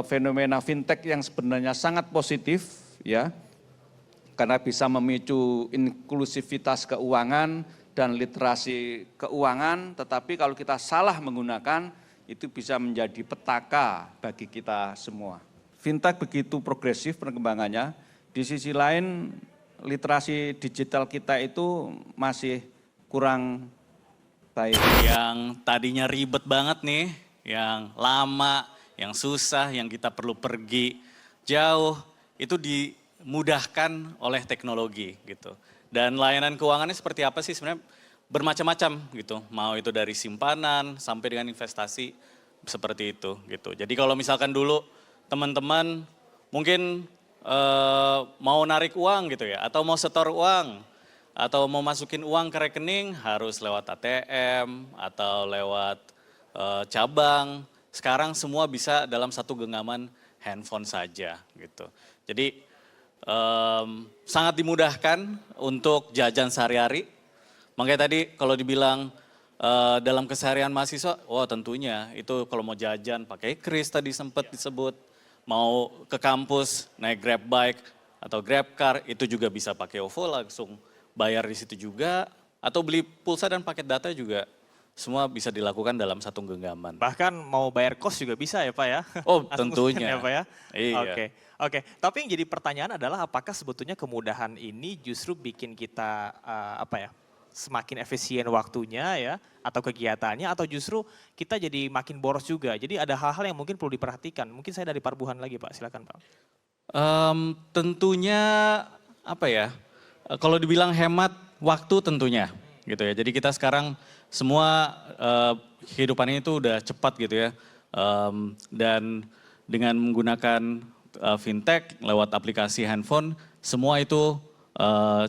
fenomena fintech yang sebenarnya sangat positif ya, karena bisa memicu inklusivitas keuangan dan literasi keuangan, tetapi kalau kita salah menggunakan itu bisa menjadi petaka bagi kita semua. Fintech begitu progresif perkembangannya, di sisi lain literasi digital kita itu masih kurang baik. Yang tadinya ribet banget nih, yang lama, yang susah, yang kita perlu pergi jauh, itu dimudahkan oleh teknologi gitu. Dan layanan keuangannya seperti apa sih sebenarnya bermacam-macam gitu. Mau itu dari simpanan sampai dengan investasi seperti itu gitu. Jadi kalau misalkan dulu teman-teman mungkin mau narik uang gitu ya, atau mau setor uang, atau mau masukin uang ke rekening harus lewat ATM atau lewat cabang. Sekarang semua bisa dalam satu genggaman handphone saja gitu. Jadi sangat dimudahkan untuk jajan sehari-hari. Makanya tadi kalau dibilang dalam keseharian mahasiswa, wah tentunya itu kalau mau jajan pakai kris tadi sempat disebut. Mau ke kampus naik Grab Bike atau Grab Car itu juga bisa pakai OVO langsung bayar di situ juga. Atau beli pulsa dan paket data juga semua bisa dilakukan dalam satu genggaman. Bahkan mau bayar kos juga bisa ya Pak ya? Oh Langsung tentunya. ya Pak ya? Iya. Oke. Tapi yang jadi pertanyaan adalah apakah sebetulnya kemudahan ini justru bikin kita semakin efisien waktunya ya atau kegiatannya, atau justru kita jadi makin boros juga. Jadi ada hal-hal yang mungkin perlu diperhatikan. Mungkin saya dari Parbuhan lagi Pak, silakan Pak. Tentunya kalau dibilang hemat waktu tentunya gitu ya. Jadi kita sekarang semua kehidupannya itu udah cepat gitu ya. Dan dengan menggunakan fintech lewat aplikasi handphone, semua itu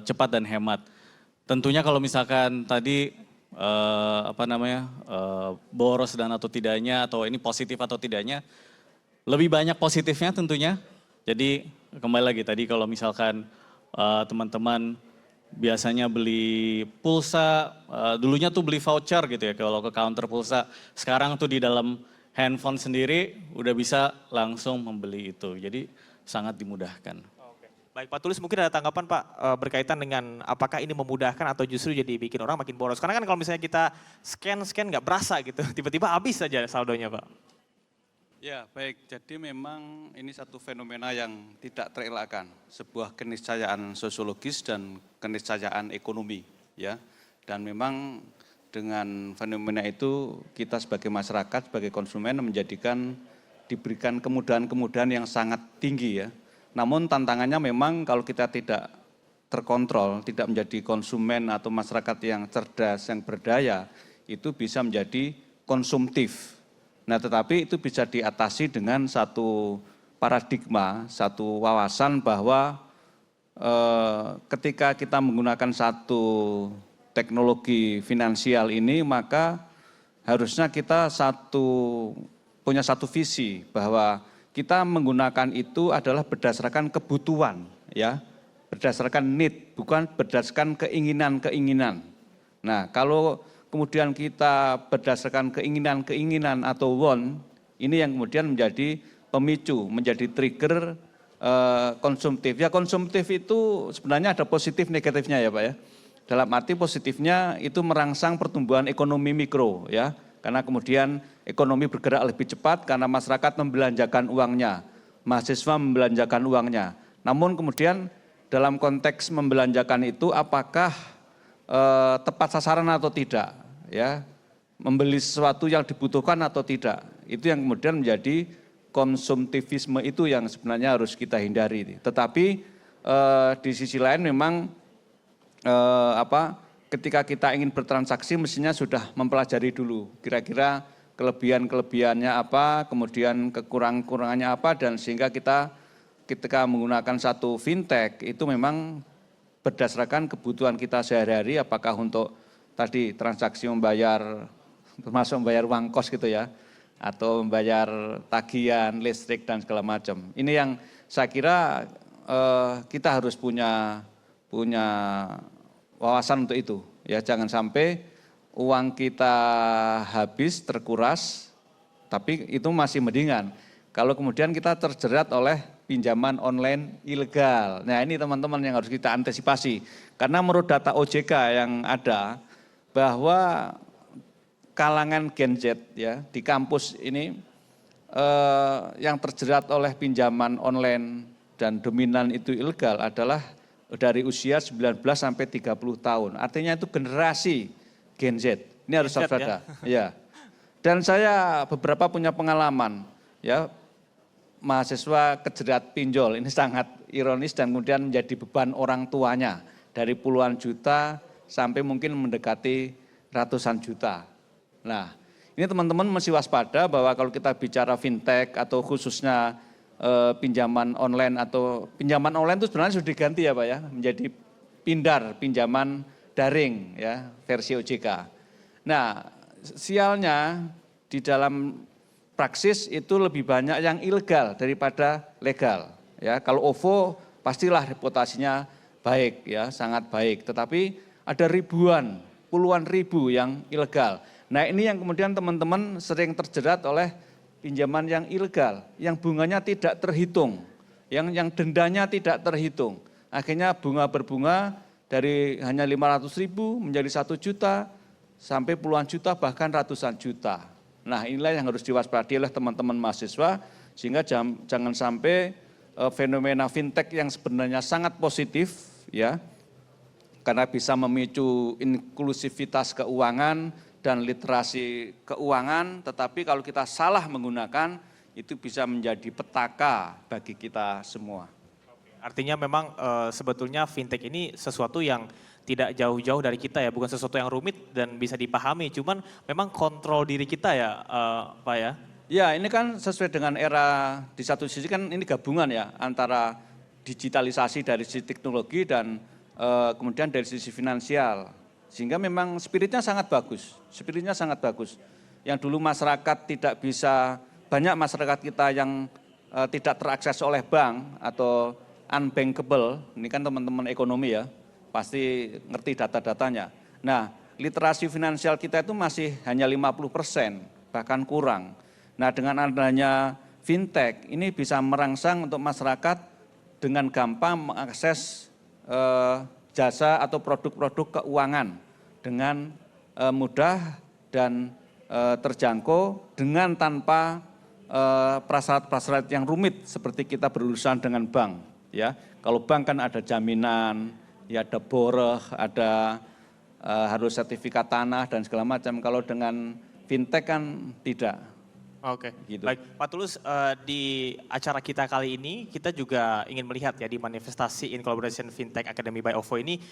cepat dan hemat. Tentunya kalau misalkan tadi boros dan atau tidaknya, atau ini positif atau tidaknya, lebih banyak positifnya tentunya. Jadi kembali lagi tadi kalau misalkan teman-teman biasanya beli pulsa, dulunya tuh beli voucher gitu ya kalau ke counter pulsa. Sekarang tuh di dalam handphone sendiri udah bisa langsung membeli itu. Jadi sangat dimudahkan. Baik Pak Tulis, mungkin ada tanggapan Pak berkaitan dengan apakah ini memudahkan atau justru jadi bikin orang makin boros. Karena kan kalau misalnya kita scan nggak berasa gitu, tiba-tiba habis saja saldonya Pak. Ya baik, jadi memang ini satu fenomena yang tidak terelakkan. Sebuah keniscayaan sosiologis dan keniscayaan ekonomi ya. Dan memang dengan fenomena itu kita sebagai masyarakat, sebagai konsumen diberikan kemudahan-kemudahan yang sangat tinggi ya. Namun tantangannya memang kalau kita tidak terkontrol, tidak menjadi konsumen atau masyarakat yang cerdas, yang berdaya, itu bisa menjadi konsumtif. Nah tetapi itu bisa diatasi dengan satu paradigma, satu wawasan bahwa ketika kita menggunakan satu teknologi finansial ini, maka harusnya kita punya satu visi bahwa kita menggunakan itu adalah berdasarkan kebutuhan, ya, berdasarkan need, bukan berdasarkan keinginan-keinginan. Nah, kalau kemudian kita berdasarkan keinginan-keinginan atau want, ini yang kemudian menjadi pemicu, menjadi trigger konsumtif. Ya, konsumtif itu sebenarnya ada positif negatifnya ya Pak ya. Dalam arti positifnya itu merangsang pertumbuhan ekonomi mikro ya. Karena kemudian ekonomi bergerak lebih cepat karena masyarakat membelanjakan uangnya, mahasiswa membelanjakan uangnya. Namun kemudian dalam konteks membelanjakan itu apakah tepat sasaran atau tidak, ya, membeli sesuatu yang dibutuhkan atau tidak, itu yang kemudian menjadi konsumtivisme itu yang sebenarnya harus kita hindari. Tetapi di sisi lain memang ketika kita ingin bertransaksi mestinya sudah mempelajari dulu kira-kira kelebihan-kelebihannya apa, kemudian kekurangan-kekurangannya apa, dan sehingga kita ketika menggunakan satu fintech itu memang berdasarkan kebutuhan kita sehari-hari, apakah untuk tadi transaksi membayar, termasuk membayar uang kos gitu ya, atau membayar tagihan, listrik dan segala macam. Ini yang saya kira kita harus punya wawasan untuk itu. Ya, jangan sampai uang kita habis, terkuras, tapi itu masih mendingan. kalau kemudian kita terjerat oleh pinjaman online ilegal. Nah ini teman-teman yang harus kita antisipasi. Karena menurut data OJK yang ada, bahwa kalangan Gen Z ya di kampus ini yang terjerat oleh pinjaman online dan dominan itu ilegal adalah dari usia 19 sampai 30 tahun. Artinya itu generasi Gen Z. Ini harus waspada. Ya. Dan saya beberapa punya pengalaman ya, mahasiswa kejerat pinjol, ini sangat ironis dan kemudian menjadi beban orang tuanya dari puluhan juta sampai mungkin mendekati ratusan juta. Nah, ini teman-teman mesti waspada bahwa kalau kita bicara fintech atau khususnya pinjaman online itu sebenarnya sudah diganti ya Pak ya, menjadi pinjaman daring ya versi OJK. Nah, sialnya di dalam praksis itu lebih banyak yang ilegal daripada legal. Ya, kalau OVO pastilah reputasinya baik ya, sangat baik. Tetapi ada ribuan, puluhan ribu yang ilegal. Nah ini yang kemudian teman-teman sering terjerat oleh pinjaman yang ilegal, yang bunganya tidak terhitung, yang dendanya tidak terhitung. Akhirnya bunga berbunga dari hanya 500.000 menjadi 1 juta, sampai puluhan juta bahkan ratusan juta. Nah inilah yang harus diwaspadai oleh teman-teman mahasiswa sehingga jangan sampai fenomena fintech yang sebenarnya sangat positif ya karena bisa memicu inklusivitas keuangan dan literasi keuangan, tetapi kalau kita salah menggunakan itu bisa menjadi petaka bagi kita semua. Artinya memang sebetulnya fintech ini sesuatu yang tidak jauh-jauh dari kita ya, bukan sesuatu yang rumit dan bisa dipahami, cuman memang kontrol diri kita ya Pak ya. Ya ini kan sesuai dengan era, di satu sisi kan ini gabungan ya antara digitalisasi dari sisi teknologi dan kemudian dari sisi finansial. Sehingga memang spiritnya sangat bagus, Yang dulu masyarakat tidak bisa, banyak masyarakat kita yang tidak terakses oleh bank atau unbankable, ini kan teman-teman ekonomi ya, pasti ngerti data-datanya. Nah, literasi finansial kita itu masih hanya 50%, bahkan kurang. Nah, dengan adanya fintech, ini bisa merangsang untuk masyarakat dengan gampang mengakses jasa atau produk-produk keuangan dengan mudah dan terjangkau dengan tanpa prasyarat-prasyarat yang rumit seperti kita berurusan dengan bank. Ya, kalau bank kan ada jaminan, ya ada boreh, ada harus sertifikat tanah dan segala macam. Kalau dengan fintech kan tidak. Oke, gitu. Baik Pak Tulus, di acara kita kali ini kita juga ingin melihat ya di manifestasi In Collaboration Fintech Academy by OVO ini,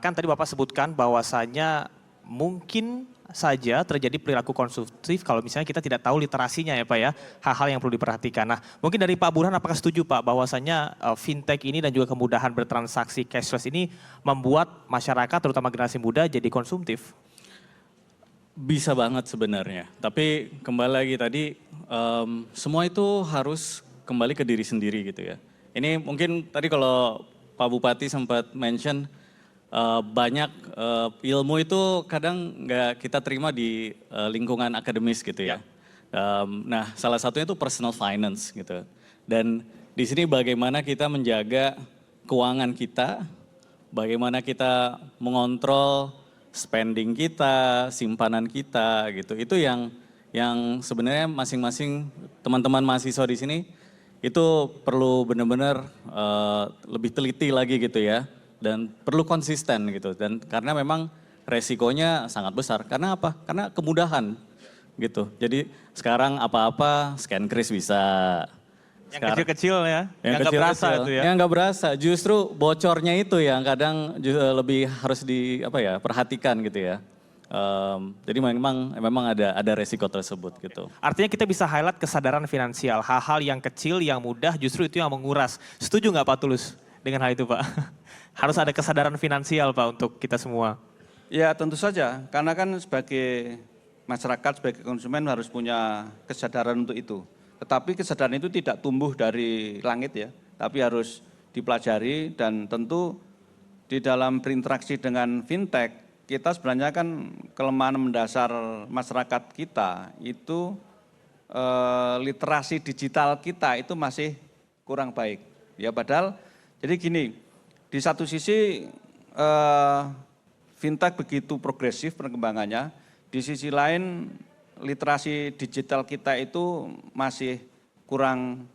kan tadi Bapak sebutkan bahwasanya mungkin saja terjadi perilaku konsumtif kalau misalnya kita tidak tahu literasinya ya Pak ya, hal-hal yang perlu diperhatikan. Nah mungkin dari Pak Burhan apakah setuju Pak bahwasanya fintech ini dan juga kemudahan bertransaksi cashless ini membuat masyarakat terutama generasi muda jadi konsumtif? Bisa banget sebenarnya, tapi kembali lagi tadi semua itu harus kembali ke diri sendiri gitu ya. Ini mungkin tadi kalau Pak Bupati sempat mention banyak ilmu itu kadang nggak kita terima di lingkungan akademis gitu ya. Nah salah satunya itu personal finance gitu. Dan di sini bagaimana kita menjaga keuangan kita, bagaimana kita mengontrol spending kita, simpanan kita gitu. Itu yang sebenarnya masing-masing teman-teman mahasiswa di sini itu perlu benar-benar lebih teliti lagi gitu ya. Dan perlu konsisten gitu. Dan karena memang resikonya sangat besar. Karena apa? Karena kemudahan gitu. Jadi sekarang apa-apa scan kris bisa. Yang kecil-kecil ya, yang nggak berasa itu ya. Yang nggak berasa, justru bocornya itu yang kadang lebih harus perhatikan gitu ya. Jadi memang ada resiko tersebut gitu. Artinya kita bisa highlight kesadaran finansial, hal-hal yang kecil, yang mudah justru itu yang menguras. Setuju nggak Pak Tulus dengan hal itu Pak? Harus ada kesadaran finansial Pak untuk kita semua. Ya tentu saja, karena kan sebagai masyarakat, sebagai konsumen harus punya kesadaran untuk itu. Tetapi kesadaran itu tidak tumbuh dari langit ya, tapi harus dipelajari dan tentu di dalam berinteraksi dengan fintech, kita sebenarnya kan kelemahan mendasar masyarakat kita itu literasi digital kita itu masih kurang baik. Ya padahal jadi gini, di satu sisi fintech begitu progresif perkembangannya, di sisi lain literasi digital kita itu masih kurang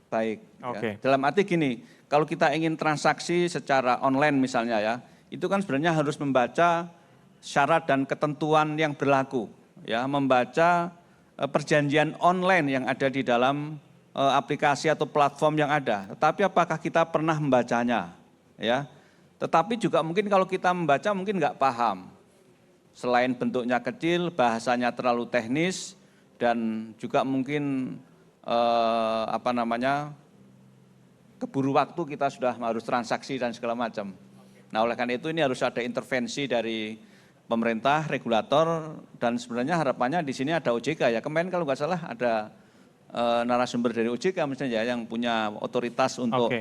baik. Oke. Ya. Dalam arti gini, kalau kita ingin transaksi secara online misalnya ya, itu kan sebenarnya harus membaca syarat dan ketentuan yang berlaku, ya, membaca perjanjian online yang ada di dalam aplikasi atau platform yang ada. Tetapi apakah kita pernah membacanya, ya? Tetapi juga mungkin kalau kita membaca mungkin nggak paham. Selain bentuknya kecil, bahasanya terlalu teknis dan juga mungkin keburu waktu kita sudah harus transaksi dan segala macam. Nah oleh karena itu ini harus ada intervensi dari pemerintah, regulator, dan sebenarnya harapannya di sini ada OJK ya. Kemarin kalau nggak salah ada narasumber dari OJK misalnya ya, yang punya otoritas untuk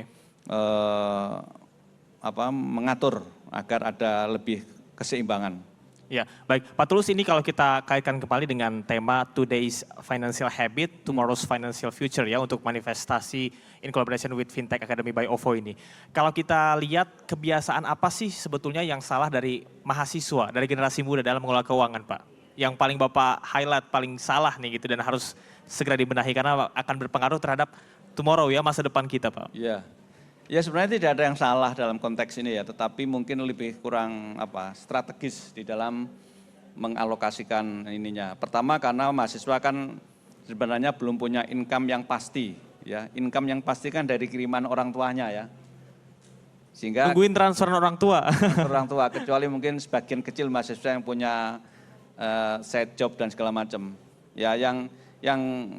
mengatur agar ada lebih keseimbangan. Ya, baik. Pak Tulus, ini kalau kita kaitkan kembali dengan tema Today's Financial Habit, Tomorrow's Financial Future ya, untuk manifestasi in collaboration with Fintech Academy by OVO ini. Kalau kita lihat kebiasaan apa sih sebetulnya yang salah dari mahasiswa, dari generasi muda dalam mengelola keuangan, Pak? Yang paling Bapak highlight, paling salah nih gitu dan harus segera dibenahi karena akan berpengaruh terhadap tomorrow ya, masa depan kita, Pak. Iya. Ya sebenarnya tidak ada yang salah dalam konteks ini ya, tetapi mungkin lebih kurang strategis di dalam mengalokasikan ininya. Pertama karena mahasiswa kan sebenarnya belum punya income yang pasti, ya. Income yang pasti kan dari kiriman orang tuanya ya. Sehingga Tungguin transfer orang tua. orang tua, kecuali mungkin sebagian kecil mahasiswa yang punya side job dan segala macam. Ya yang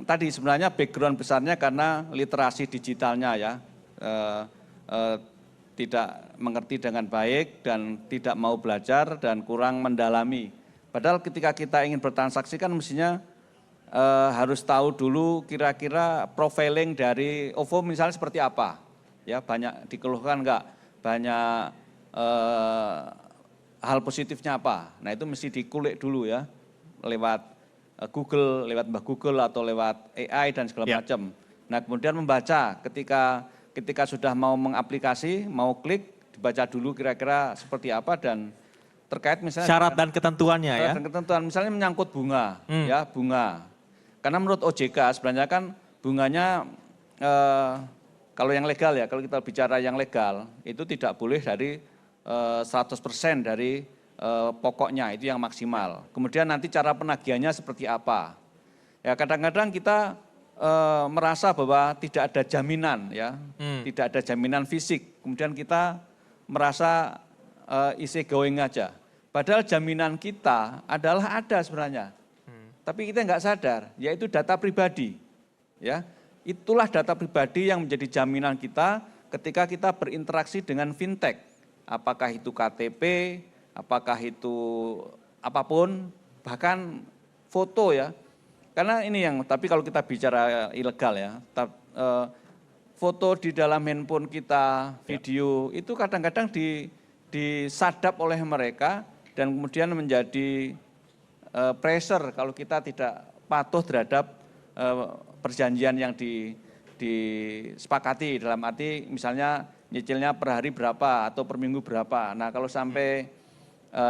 tadi sebenarnya background besarnya karena literasi digitalnya ya. Tidak mengerti dengan baik dan tidak mau belajar dan kurang mendalami. Padahal ketika kita ingin bertransaksi kan mestinya harus tahu dulu kira-kira profiling dari OVO misalnya seperti apa. Ya banyak dikeluhkan enggak, banyak hal positifnya apa. Nah itu mesti dikulik dulu ya lewat Google, lewat Mbah Google atau lewat AI dan segala macam. Nah kemudian membaca ketika sudah mau mengaplikasi, mau klik, dibaca dulu kira-kira seperti apa dan terkait misalnya Syarat dan ketentuannya ya. dan ketentuan misalnya menyangkut bunga, ya bunga. Karena menurut OJK sebenarnya kan bunganya kalau yang legal ya, kalau kita bicara yang legal itu tidak boleh dari 100% dari pokoknya itu yang maksimal. Kemudian nanti cara penagihannya seperti apa. Ya kadang-kadang kita merasa bahwa tidak ada jaminan ya, tidak ada jaminan fisik. Kemudian kita merasa easy going aja. Padahal jaminan kita adalah ada sebenarnya. Tapi kita nggak sadar, yaitu data pribadi. Ya, itulah data pribadi yang menjadi jaminan kita ketika kita berinteraksi dengan fintech. Apakah itu KTP, apakah itu apapun, bahkan foto ya. Karena ini tapi kalau kita bicara ilegal ya, foto di dalam handphone kita, video, itu kadang-kadang disadap oleh mereka dan kemudian menjadi pressure kalau kita tidak patuh terhadap perjanjian yang disepakati, dalam arti misalnya nyicilnya per hari berapa atau per minggu berapa. Nah kalau sampai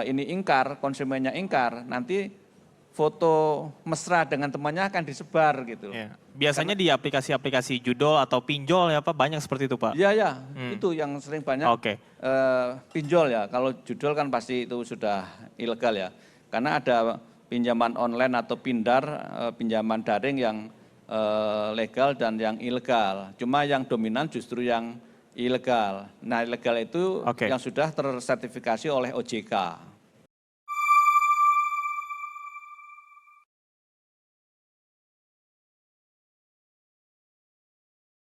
ini ingkar, konsumennya ingkar, nanti foto mesra dengan temannya akan disebar gitu. Ya. Biasanya di aplikasi-aplikasi judol atau pinjol ya Pak, banyak seperti itu Pak? Iya, itu yang sering banyak pinjol ya. Kalau judol kan pasti itu sudah ilegal ya. Karena ada pinjaman online atau pindar, pinjaman daring yang legal dan yang ilegal. Cuma yang dominan justru yang ilegal. Nah ilegal itu yang sudah tersertifikasi oleh OJK.